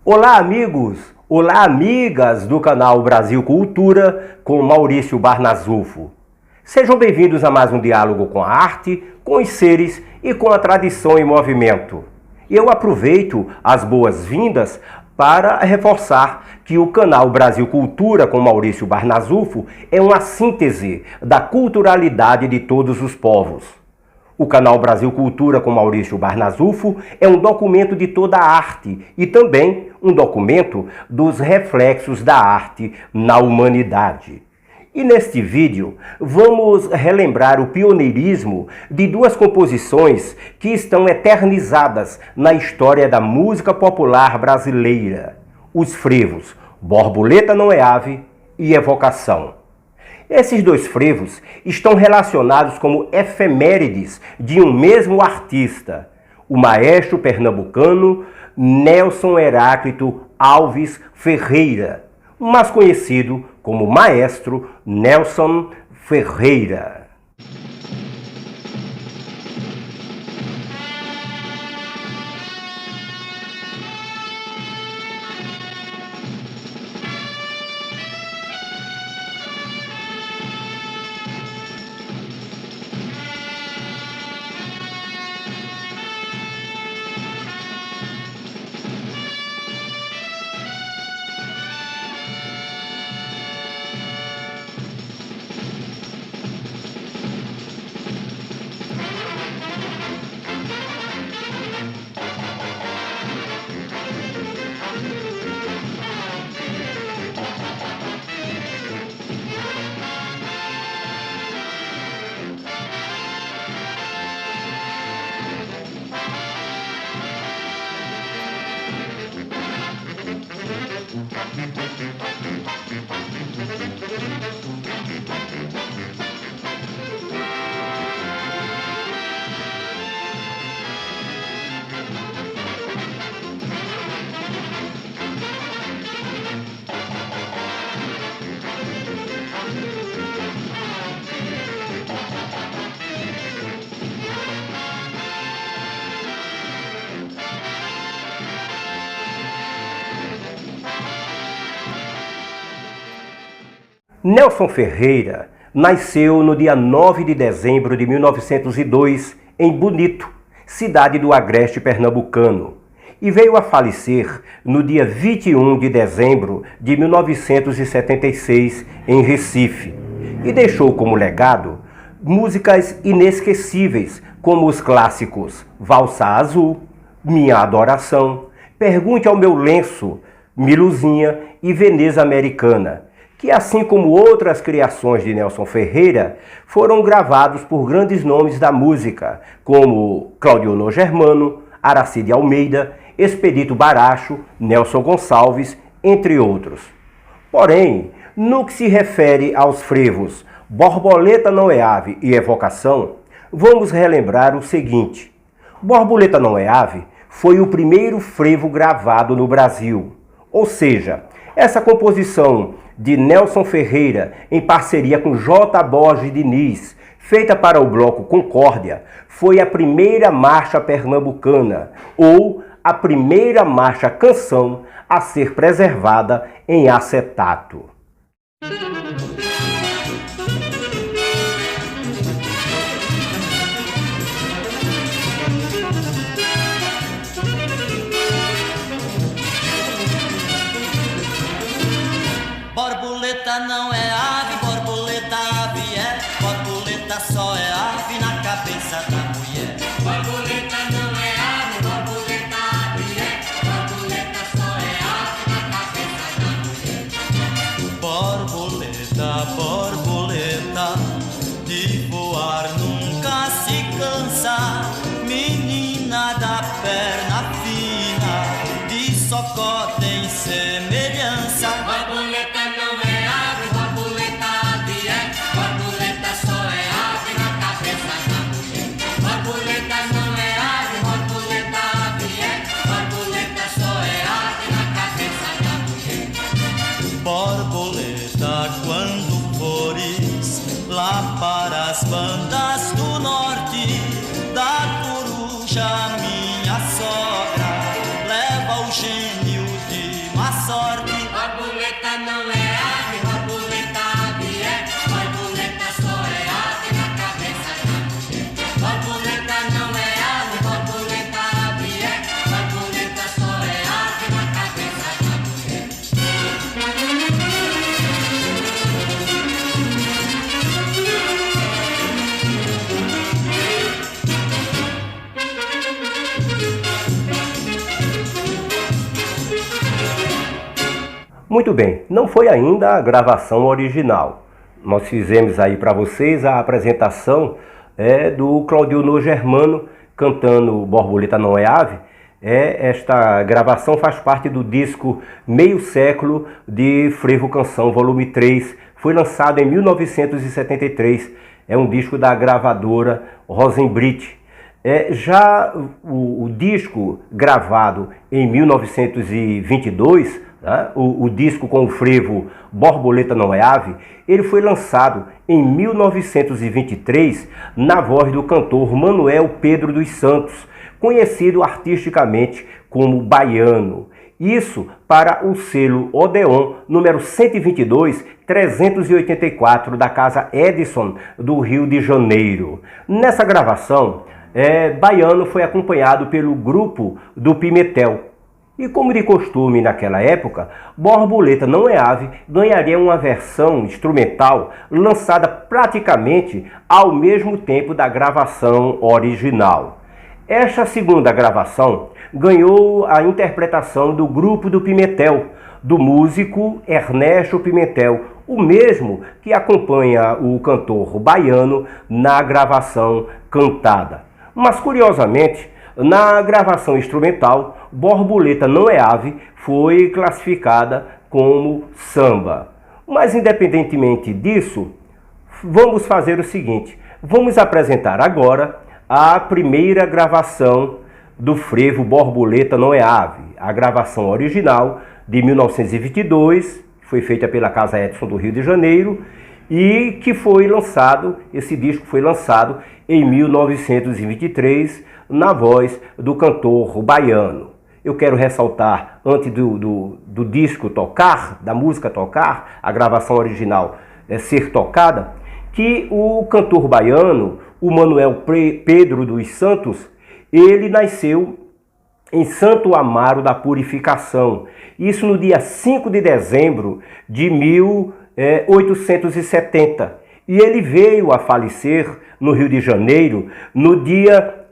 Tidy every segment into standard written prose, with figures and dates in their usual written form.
Olá, amigos! Olá, amigas do canal Brasil Cultura com Maurício Barnazufo. Sejam bem-vindos a mais um diálogo com a arte, com os seres e com a tradição em movimento. Eu aproveito as boas-vindas para reforçar que o canal Brasil Cultura com Maurício Barnazufo é uma síntese da culturalidade de todos os povos. O canal Brasil Cultura com Maurício Barnazufo é um documento de toda a arte e também um documento dos reflexos da arte na humanidade. E neste vídeo vamos relembrar o pioneirismo de duas composições que estão eternizadas na história da música popular brasileira: os frevos Borboleta Não é Ave e Evocação. Esses dois frevos estão relacionados como efemérides de um mesmo artista, o maestro pernambucano Nelson Heráclito Alves Ferreira, mais conhecido como Maestro Nelson Ferreira. Nelson Ferreira nasceu no dia 9 de dezembro de 1902 em Bonito, cidade do agreste pernambucano, e veio a falecer no dia 21 de dezembro de 1976 em Recife, e deixou como legado músicas inesquecíveis como os clássicos Valsa Azul, Minha Adoração, Pergunte ao Meu Lenço, Miluzinha e Veneza Americana, que, assim como outras criações de Nelson Ferreira, foram gravados por grandes nomes da música, como Claudionor Germano, Aracide Almeida, Expedito Baracho, Nelson Gonçalves, entre outros. Porém, no que se refere aos frevos Borboleta Não é Ave e Evocação, vamos relembrar o seguinte: Borboleta Não é Ave foi o primeiro frevo gravado no Brasil, ou seja, essa composição de Nelson Ferreira, em parceria com J. Borges Diniz, feita para o bloco Concórdia, foi a primeira marcha pernambucana, ou a primeira marcha canção a ser preservada em acetato. Borboleta não é ave, borboleta ave é. Borboleta só é ave na cabeça da mulher. Borboleta não é ave, borboleta ave é. Borboleta só é ave na cabeça da mulher. Borboleta, borboleta, de voar nunca se cansa. Menina da perna fina, de socó tem semelhança. Borboleta não é ave, borboleta ave é. Borboleta só é ave na cabeça da mulher. Borboleta não é ave, borboleta ave é. Borboleta só é ave na cabeça da mulher. Borboleta, quando fores lá para as bandas do norte, da coruja minha sogra, leva o gênio de Muito bem, não foi ainda a gravação original. Nós fizemos aí para vocês a apresentação do Claudionor Germano cantando Borboleta Não é Ave. Esta gravação faz parte do disco Meio Século de Frevo Canção, volume 3. Foi lançado em 1973. É um disco da gravadora Rosenbrit. Já o disco gravado em 1922, né, o disco com o frevo Borboleta Não é Ave, ele foi lançado em 1923 na voz do cantor Manuel Pedro dos Santos, conhecido artisticamente como Baiano. Isso para o selo Odeon, número 122-384 da Casa Edison do Rio de Janeiro. Nessa gravação, Baiano foi acompanhado pelo grupo do Pimentel. E como de costume naquela época, Borboleta Não é Ave ganharia uma versão instrumental lançada praticamente ao mesmo tempo da gravação original. Esta segunda gravação ganhou a interpretação do grupo do Pimentel, do músico Ernesto Pimentel, o mesmo que acompanha o cantor Baiano na gravação cantada. Mas curiosamente, na gravação instrumental, Borboleta Não é Ave foi classificada como samba. Mas independentemente disso, vamos fazer o seguinte, vamos apresentar agora a primeira gravação do frevo Borboleta Não é Ave, a gravação original de 1922, foi feita pela Casa Edison do Rio de Janeiro e que foi lançado, esse disco foi lançado em 1923 na voz do cantor Baiano. Eu quero ressaltar, antes do disco tocar, da música tocar, a gravação original ser tocada, que o cantor baiano, o Manuel Pedro dos Santos, ele nasceu em Santo Amaro da Purificação. Isso no dia 5 de dezembro de 1870. E ele veio a falecer no Rio de Janeiro no dia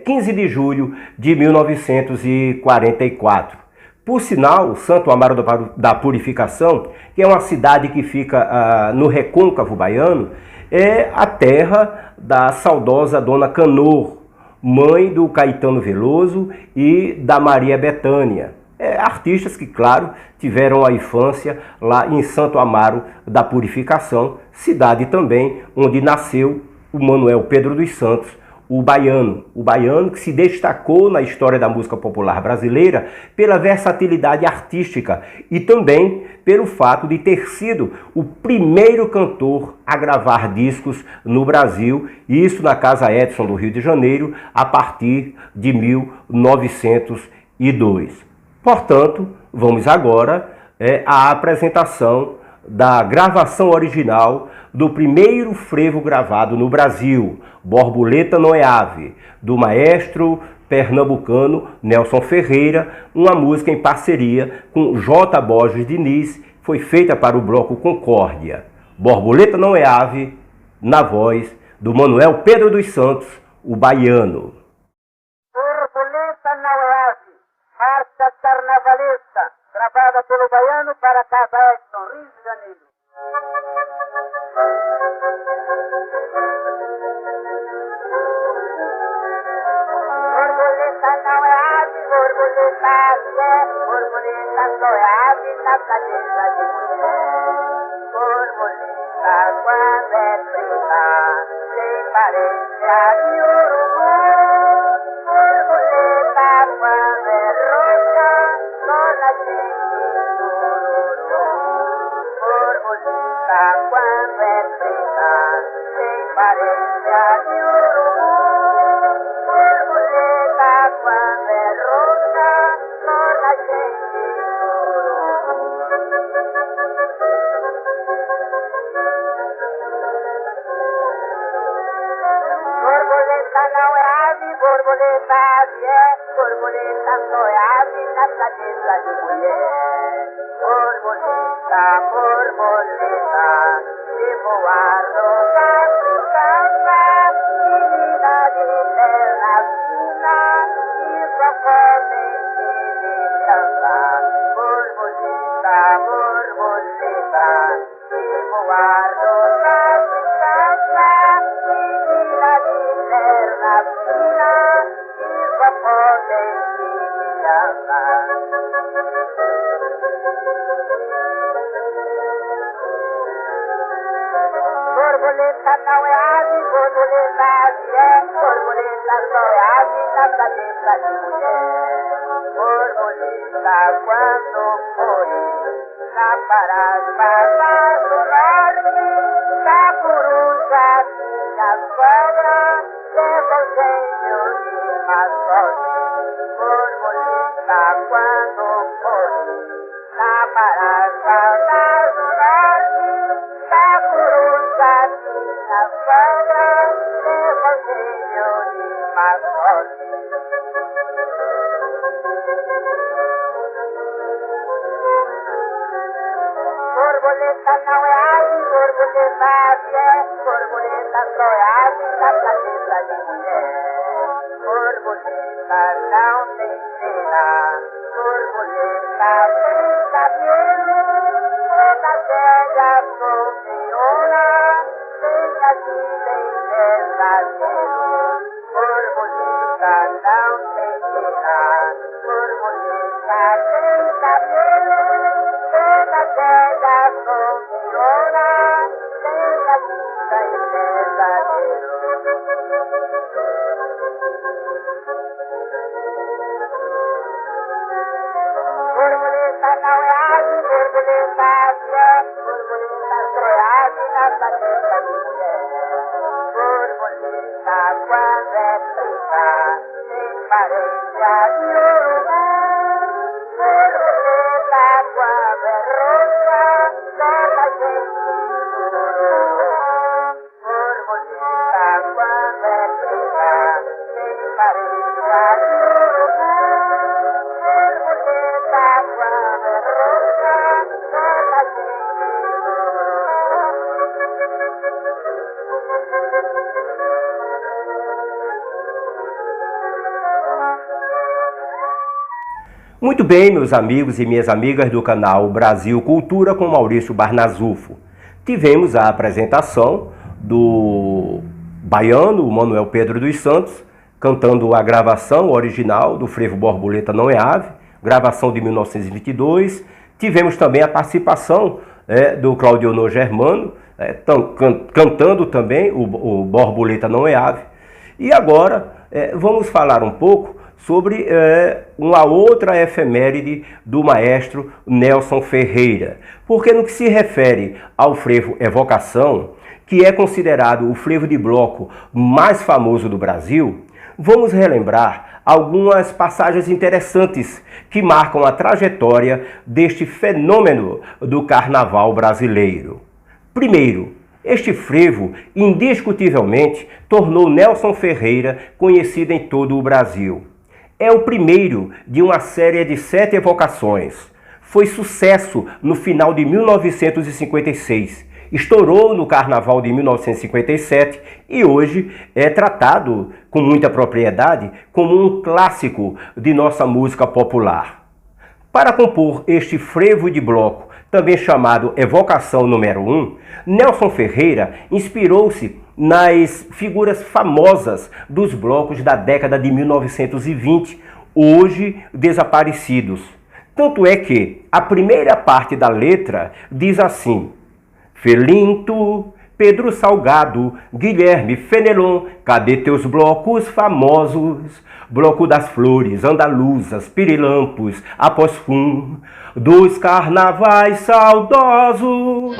15 de julho de 1944. Por sinal, Santo Amaro da Purificação, que é uma cidade que fica no recôncavo baiano, é a terra da saudosa Dona Canor, mãe do Caetano Veloso e da Maria Bethânia. Artistas que, claro, tiveram a infância lá em Santo Amaro da Purificação, cidade também onde nasceu o Manuel Pedro dos Santos, o baiano que se destacou na história da música popular brasileira pela versatilidade artística e também pelo fato de ter sido o primeiro cantor a gravar discos no Brasil, isso na Casa Edison do Rio de Janeiro, a partir de 1902. Portanto, vamos agora à apresentação da gravação original do primeiro frevo gravado no Brasil, Borboleta Não é Ave, do maestro pernambucano Nelson Ferreira, uma música em parceria com J. Borges Diniz, foi feita para o bloco Concórdia. Borboleta Não é Ave, na voz do Manuel Pedro dos Santos, o baiano. Borboleta Não é Ave, marcha carnavalesca, gravada pelo baiano para a Casa Edison, Rio de Janeiro. Borboleta não é ave, borboleta é, borboleta só é ave na cabeça de mulher. Borboleta quando é preta, sem parece a de urubu. Borboleta quando é roxa, só na gente sururu. Borboleta quando é preta, sem parece a de urubu. Borboleta quando é roxa, só na gente sururu. Borboleta não é ave, borboleta ave é, borboleta só é ave na cabeça de mulher. Borboleta, borboleta, se voar no gato canta, menina de perna fina, e só podem se me cantar. Borboleta, borboleta. guardo la distanza, menina di terra fina, il vapore di borboleta não é ave, borboleta ave é, borboleta só é ave na cabeça de mulher. Borboleta quando foi na Paraíba do Norte, da coruja minha sogra, leva o gênio de má sorte. Borboleta quando foi na Paraíba do Norte, da coruja minha sogra, leva o gênio de má sorte. Borboleta não é ave, borboleta ave é, borboleta só é ave na cabeça de mulher. Borboleta não tem pena, borboleta tem cabelo, toda velha solteirona, tem a vida em pesadelo. Borboleta não tem pena, borboleta tem cabelo, toda velha solteirona, tem a vida em pesadelo. Borboleta não é ave, borboleta ave é, borboleta só é ave na cabeça de mulher. Borboleta quando é preta, tem parede de urubu. Borboleta quando é roxa, leva gente do urubu. Borboleta quando é preta, tem parede de urubu. Borboleta quando é roxa, leva gente do Muito bem, meus amigos e minhas amigas do canal Brasil Cultura com Maurício Barnazufo. Tivemos a apresentação do baiano Manuel Pedro dos Santos, cantando a gravação original do frevo Borboleta Não é Ave, gravação de 1922. Tivemos também a participação do Claudionor Germano, cantando também o Borboleta Não é Ave. E agora vamos falar um pouco sobre uma outra efeméride do maestro Nelson Ferreira. Porque no que se refere ao frevo Evocação, que é considerado o frevo de bloco mais famoso do Brasil, vamos relembrar algumas passagens interessantes que marcam a trajetória deste fenômeno do carnaval brasileiro. Primeiro, este frevo, indiscutivelmente, tornou Nelson Ferreira conhecido em todo o Brasil. É o primeiro de uma série de 7 evocações. Foi sucesso no final de 1956. Estourou no Carnaval de 1957 e hoje é tratado com muita propriedade como um clássico de nossa música popular. Para compor este frevo de bloco, também chamado Evocação número 1, Nelson Ferreira inspirou-se nas figuras famosas dos blocos da década de 1920, hoje desaparecidos. Tanto é que a primeira parte da letra diz assim: Felinto, Pedro Salgado, Guilherme Fenelon, cadê teus blocos famosos? Bloco das flores, andaluzas, pirilampos, após fum, dos carnavais saudosos.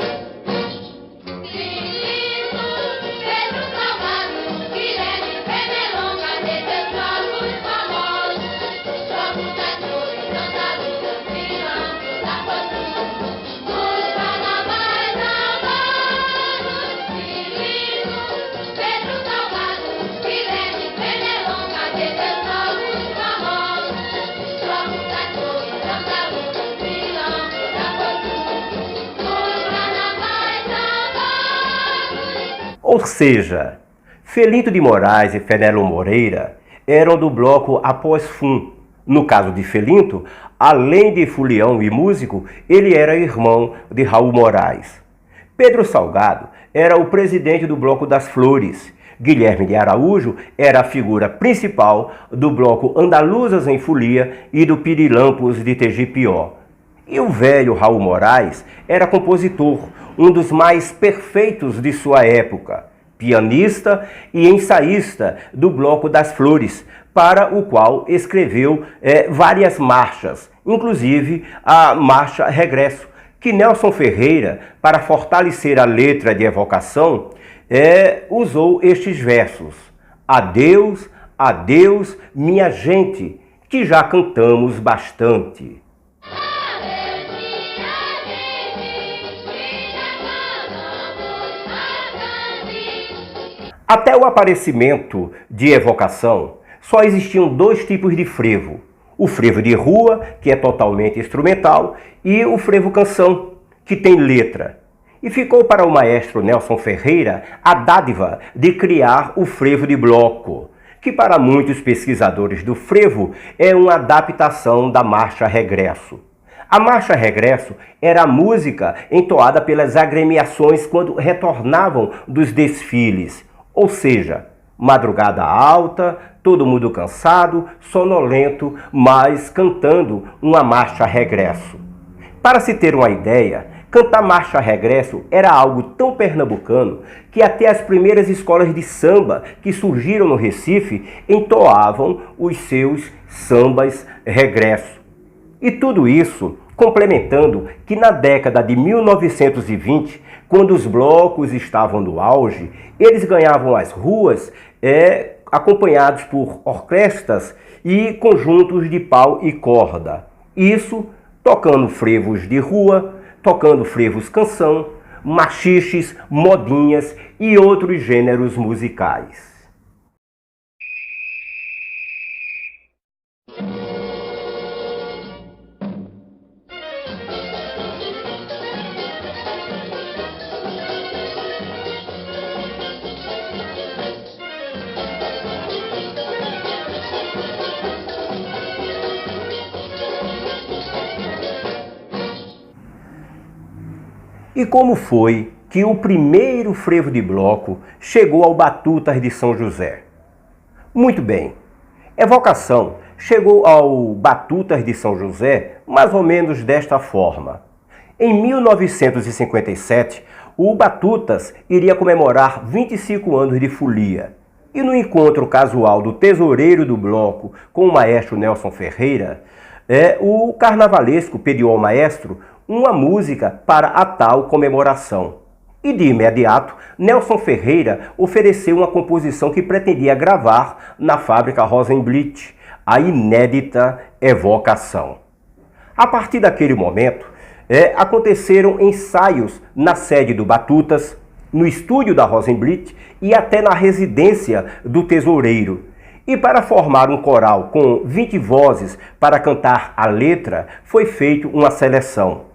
Ou seja, Felinto de Moraes e Fenelon Moreira eram do bloco Após Fum. No caso de Felinto, além de folião e músico, ele era irmão de Raul Moraes. Pedro Salgado era o presidente do Bloco das Flores. Guilherme de Araújo era a figura principal do bloco Andaluzas em Folia e do Pirilampos de Tegipió. E o velho Raul Moraes era compositor, um dos mais perfeitos de sua época, pianista e ensaísta do Bloco das Flores, para o qual escreveu várias marchas, inclusive a Marcha Regresso, que Nelson Ferreira, para fortalecer a letra de evocação, usou estes versos: adeus, adeus, minha gente, que já cantamos bastante. Até o aparecimento de evocação, só existiam dois tipos de frevo: o frevo de rua, que é totalmente instrumental, e o frevo canção, que tem letra. E ficou para o maestro Nelson Ferreira a dádiva de criar o frevo de bloco, que para muitos pesquisadores do frevo é uma adaptação da Marcha Regresso. A Marcha Regresso era a música entoada pelas agremiações quando retornavam dos desfiles, ou seja, madrugada alta, todo mundo cansado, sonolento, mas cantando uma Marcha Regresso. Para se ter uma ideia, cantar Marcha Regresso era algo tão pernambucano que até as primeiras escolas de samba que surgiram no Recife entoavam os seus sambas regresso. E tudo isso complementando que na década de 1920, quando os blocos estavam no auge, eles ganhavam as ruas acompanhados por orquestras e conjuntos de pau e corda. Isso tocando frevos de rua, tocando frevos canção, machiches, modinhas e outros gêneros musicais. E como foi que o primeiro frevo de bloco chegou ao Batutas de São José? Muito bem, evocação chegou ao Batutas de São José mais ou menos desta forma. Em 1957, o Batutas iria comemorar 25 anos de folia. E no encontro casual do tesoureiro do bloco com o maestro Nelson Ferreira, o carnavalesco pediu ao maestro uma música para a tal comemoração. E de imediato, Nelson Ferreira ofereceu uma composição que pretendia gravar na fábrica Rosenblit, a inédita Evocação. A partir daquele momento, aconteceram ensaios na sede do Batutas, no estúdio da Rosenblit e até na residência do tesoureiro. E para formar um coral com 20 vozes para cantar a letra, foi feita uma seleção.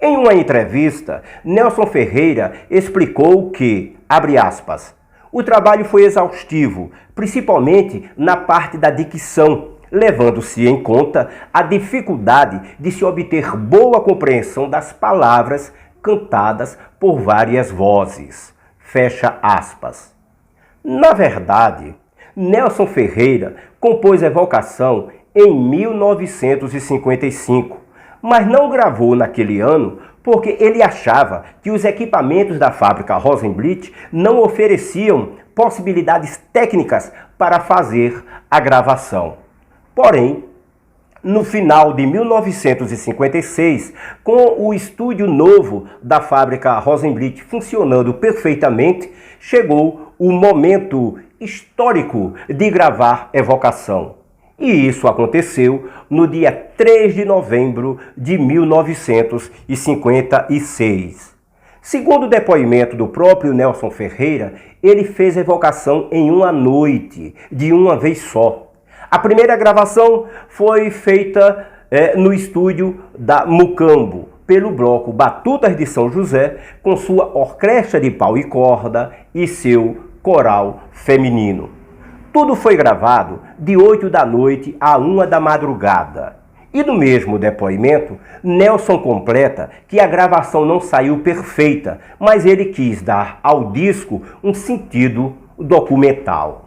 Em uma entrevista, Nelson Ferreira explicou que, abre aspas, o trabalho foi exaustivo, principalmente na parte da dicção, levando-se em conta a dificuldade de se obter boa compreensão das palavras cantadas por várias vozes. Fecha aspas. Na verdade, Nelson Ferreira compôs Evocação em 1955, mas não gravou naquele ano porque ele achava que os equipamentos da fábrica Rosenblit não ofereciam possibilidades técnicas para fazer a gravação. Porém, no final de 1956, com o estúdio novo da fábrica Rosenblit funcionando perfeitamente, chegou o momento histórico de gravar Evocação. E isso aconteceu no dia 3 de novembro de 1956. Segundo o depoimento do próprio Nelson Ferreira, ele fez Evocação em uma noite, de uma vez só. A primeira gravação foi feita no estúdio da Mucambo, pelo bloco Batutas de São José, com sua orquestra de pau e corda e seu coral feminino. Tudo foi gravado de 8 da noite a 1 da madrugada. E no mesmo depoimento, Nelson completa que a gravação não saiu perfeita, mas ele quis dar ao disco um sentido documental.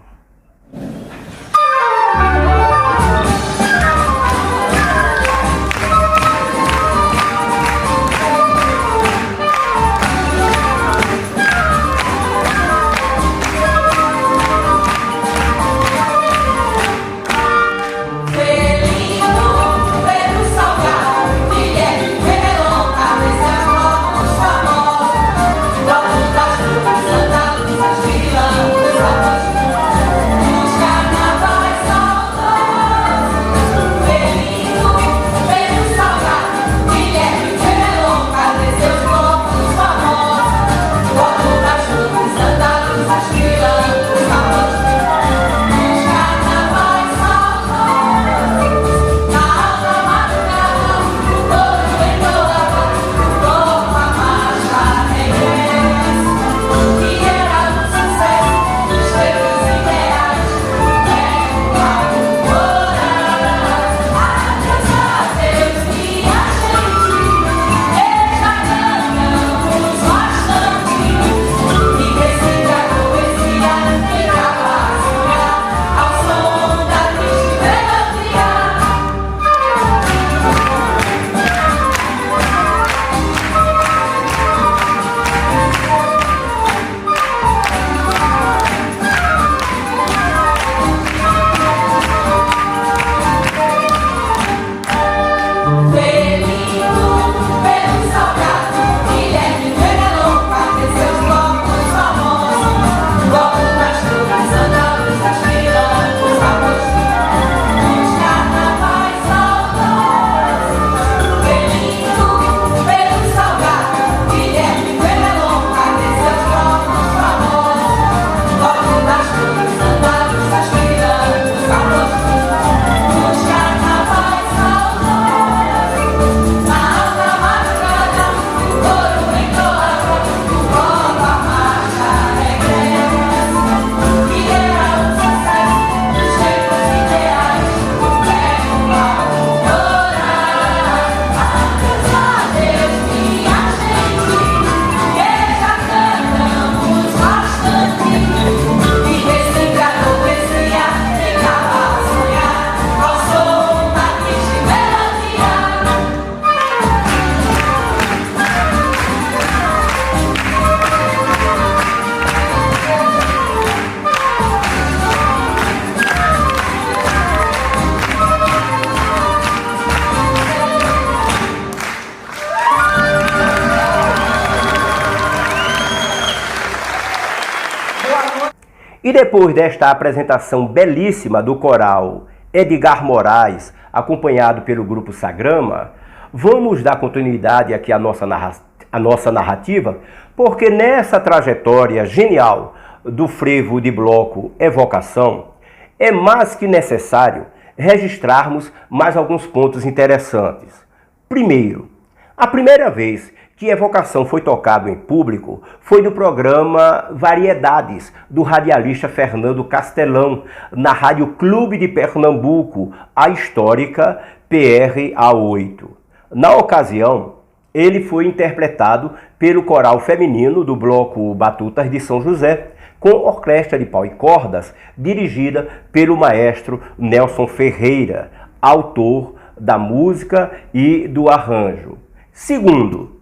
E depois desta apresentação belíssima do coral Edgar Moraes, acompanhado pelo grupo Sagrama, vamos dar continuidade aqui à nossa narrativa, porque nessa trajetória genial do frevo de bloco Evocação, é mais que necessário registrarmos mais alguns pontos interessantes. Primeiro, a primeira vez que Evocação foi tocado em público foi no programa Variedades, do radialista Fernando Castelão, na Rádio Clube de Pernambuco, a histórica PRA8. Na ocasião, ele foi interpretado pelo coral feminino do bloco Batutas de São José, com orquestra de pau e cordas, dirigida pelo maestro Nelson Ferreira, autor da música e do arranjo. Segundo,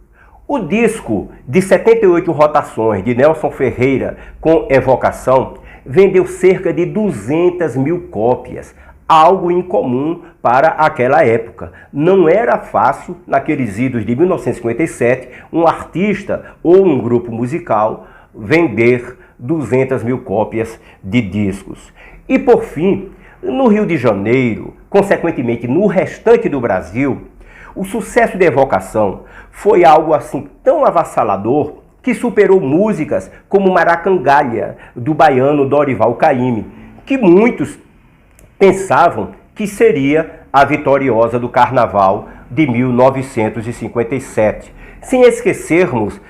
o disco de 78 rotações de Nelson Ferreira com Evocação vendeu cerca de 200 mil cópias, algo incomum para aquela época. Não era fácil, naqueles idos de 1957, um artista ou um grupo musical vender 200 mil cópias de discos. E por fim, no Rio de Janeiro, consequentemente no restante do Brasil, o sucesso de Evocação foi algo assim tão avassalador que superou músicas como Maracangalha, do baiano Dorival Caymmi, que muitos pensavam que seria a vitoriosa do Carnaval de 1957. Sem esquecermos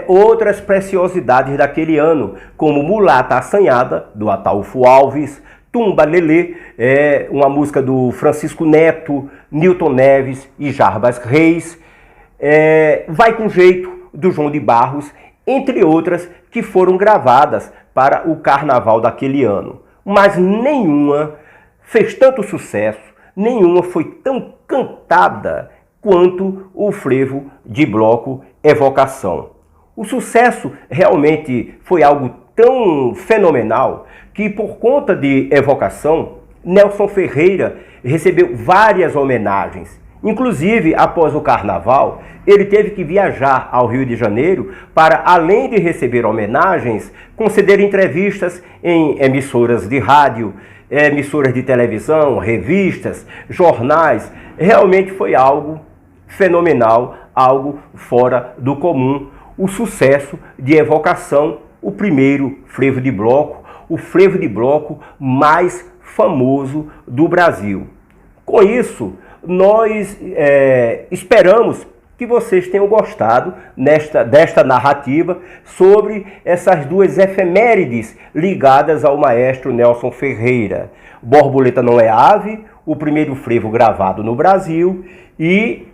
outras preciosidades daquele ano, como Mulata Assanhada, do Ataúfo Alves, Tumba Lelê, uma música do Francisco Neto, Nilton Neves e Jarbas Reis, Vai com Jeito, do João de Barros, entre outras que foram gravadas para o carnaval daquele ano. Mas nenhuma fez tanto sucesso, nenhuma foi tão cantada quanto o frevo de bloco Evocação. O sucesso realmente foi algo tão fenomenal que, por conta de Evocação, Nelson Ferreira recebeu várias homenagens. Inclusive, após o carnaval, ele teve que viajar ao Rio de Janeiro para, além de receber homenagens, conceder entrevistas em emissoras de rádio, emissoras de televisão, revistas, jornais. Realmente foi algo fenomenal, algo fora do comum. O sucesso de Evocação, o primeiro frevo de bloco, o frevo de bloco mais famoso do Brasil. Com isso, nós esperamos que vocês tenham gostado desta narrativa sobre essas duas efemérides ligadas ao maestro Nelson Ferreira. Borboleta Não é Ave, o primeiro frevo gravado no Brasil, e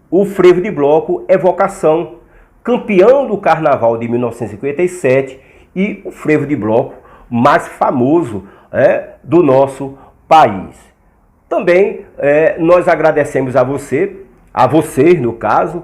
o frevo de bloco Evocação, campeão do carnaval de 1957 e o frevo de bloco mais famoso do nosso país. Também nós agradecemos a vocês no caso,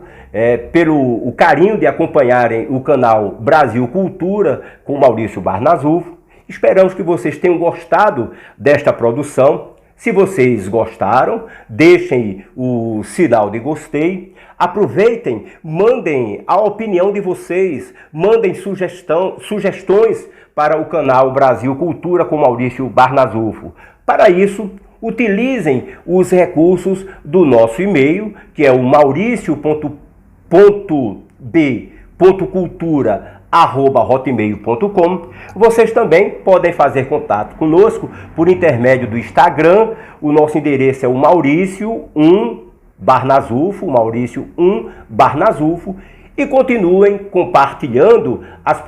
pelo carinho de acompanharem o canal Brasil Cultura com Maurício Barnazufo. Esperamos que vocês tenham gostado desta produção. Se vocês gostaram, deixem o sinal de gostei. Aproveitem, mandem a opinião de vocês, mandem sugestões para o canal Brasil Cultura com Maurício Barnazufo. Para isso, utilizem os recursos do nosso e-mail, que é o mauricio.b.cultura@hotmail.com. Vocês também podem fazer contato conosco por intermédio do Instagram. O nosso endereço é o Maurício1Barnazufo, Maurício1Barnazufo, e continuem compartilhando as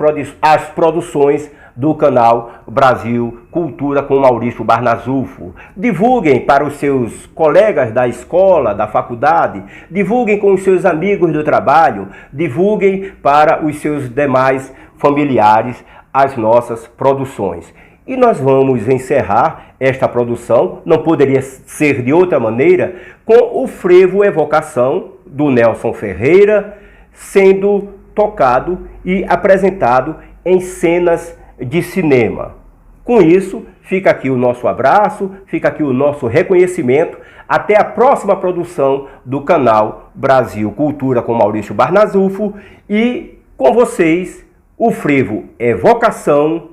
produções do canal Brasil Cultura com Maurício Barnazufo. Divulguem para os seus colegas da escola, da faculdade, divulguem com os seus amigos do trabalho, divulguem para os seus demais familiares as nossas produções. E nós vamos encerrar esta produção, não poderia ser de outra maneira, com o frevo Evocação do Nelson Ferreira, sendo tocado e apresentado em cenas de cinema. Com isso, fica aqui o nosso abraço, fica aqui o nosso reconhecimento. Até a próxima produção do canal Brasil Cultura com Maurício Barnazufo e com vocês o frevo Evocação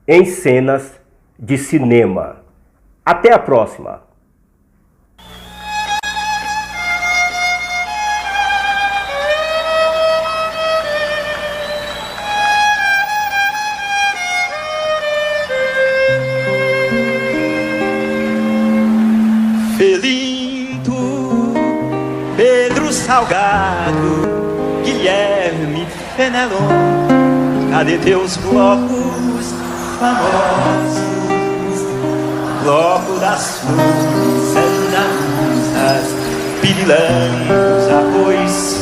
em cenas de cinema. Até a próxima! Felinto, Pedro Salgado, Guilherme Fenelon, cadê teus blocos famosos? Bloco das flores andaluzas, pirilangos, arroz